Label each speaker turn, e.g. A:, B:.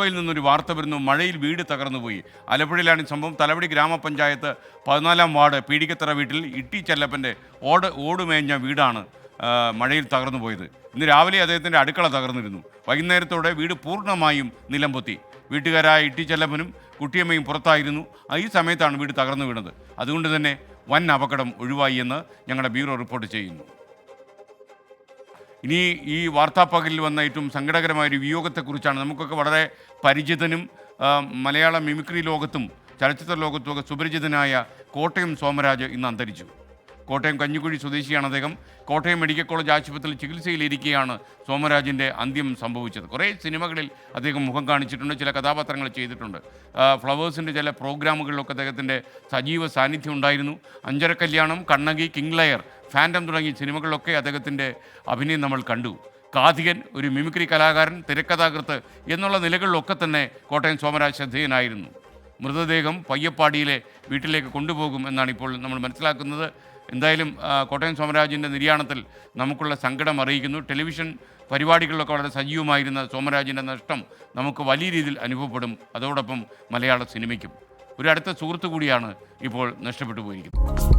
A: യിൽ നിന്നൊരു വാർത്ത വരുന്നു. മഴയിൽ വീട് തകർന്നുപോയി. ആലപ്പുഴയിലാണ് ഈ സംഭവം. തലവടി ഗ്രാമപഞ്ചായത്ത് 14-ാം വാർഡ് പീടികത്തറ വീട്ടിൽ ഇട്ടി ചെല്ലപ്പൻ്റെ ഓടുമേഞ്ഞ വീടാണ് മഴയിൽ തകർന്നു പോയത്. ഇന്ന് രാവിലെ അദ്ദേഹത്തിൻ്റെ അടുക്കള തകർന്നിരുന്നു. വൈകുന്നേരത്തോടെ വീട് പൂർണ്ണമായും നിലംപൊത്തി. വീട്ടുകാരായ ഇട്ടി ചെല്ലപ്പനും കുട്ടിയമ്മയും പുറത്തായിരുന്നു. ഈ സമയത്താണ് വീട് തകർന്നു വീണത്. അതുകൊണ്ട് തന്നെ വൻ അപകടം ഒഴിവായി എന്ന് ഞങ്ങളുടെ ബ്യൂറോ റിപ്പോർട്ട് ചെയ്യുന്നു. ഇനി ഈ വാർത്താപ്പകലിൽ വന്ന ഏറ്റവും സങ്കടകരമായൊരു വിയോഗത്തെക്കുറിച്ചാണ്. നമുക്കൊക്കെ വളരെ പരിചിതനും മലയാള മിമിക്രി ലോകത്തും ചലച്ചിത്ര ലോകത്തുമൊക്കെ സുപരിചിതനായ കോട്ടയം സോമരാജ് ഇന്ന് അന്തരിച്ചു. കോട്ടയം കഞ്ഞിക്കുഴി സ്വദേശിയാണ് അദ്ദേഹം. കോട്ടയം മെഡിക്കൽ കോളേജ് ആശുപത്രിയിൽ ചികിത്സയിലിരിക്കെയാണ് സോമരാജിൻ്റെ അന്ത്യം സംഭവിച്ചത്. കുറേ സിനിമകളിൽ അദ്ദേഹം മുഖം കാണിച്ചിട്ടുണ്ട്, ചില കഥാപാത്രങ്ങൾ ചെയ്തിട്ടുണ്ട്. ഫ്ലവേഴ്സിൻ്റെ ചില പ്രോഗ്രാമുകളിലൊക്കെ അദ്ദേഹത്തിൻ്റെ സജീവ സാന്നിധ്യം ഉണ്ടായിരുന്നു. അഞ്ചരക്കല്യാണം, കണ്ണകി, കിങ് ലയർ, ഫാൻറ്റം തുടങ്ങിയ സിനിമകളിലൊക്കെ അദ്ദേഹത്തിൻ്റെ അഭിനയം നമ്മൾ കണ്ടു. കാഥികൻ, ഒരു മിമിക്രി കലാകാരൻ, തിരക്കഥാകൃത്ത് എന്നുള്ള നിലകളിലൊക്കെ തന്നെ കോട്ടയം സോമരാജ് ശ്രദ്ധേയനായിരുന്നു. മൃതദേഹം പയ്യപ്പാടിയിലെ വീട്ടിലേക്ക് കൊണ്ടുപോകും എന്നാണ് ഇപ്പോൾ നമ്മൾ മനസ്സിലാക്കുന്നത്. എന്തായാലും കോട്ടയം സോമരാജിൻ്റെ നിര്യാണത്തിൽ നമുക്കുള്ള സങ്കടം അറിയിക്കുന്നു. ടെലിവിഷൻ പരിപാടികളിലൊക്കെ വളരെ സജീവമായിരുന്ന സോമരാജിൻ്റെ നഷ്ടം നമുക്ക് വലിയ രീതിയിൽ അനുഭവപ്പെടും. അതോടൊപ്പം മലയാള സിനിമയ്ക്കും ഒരു അടുത്ത സുഹൃത്തു കൂടിയാണ് ഇപ്പോൾ നഷ്ടപ്പെട്ടു പോയിരിക്കുന്നത്.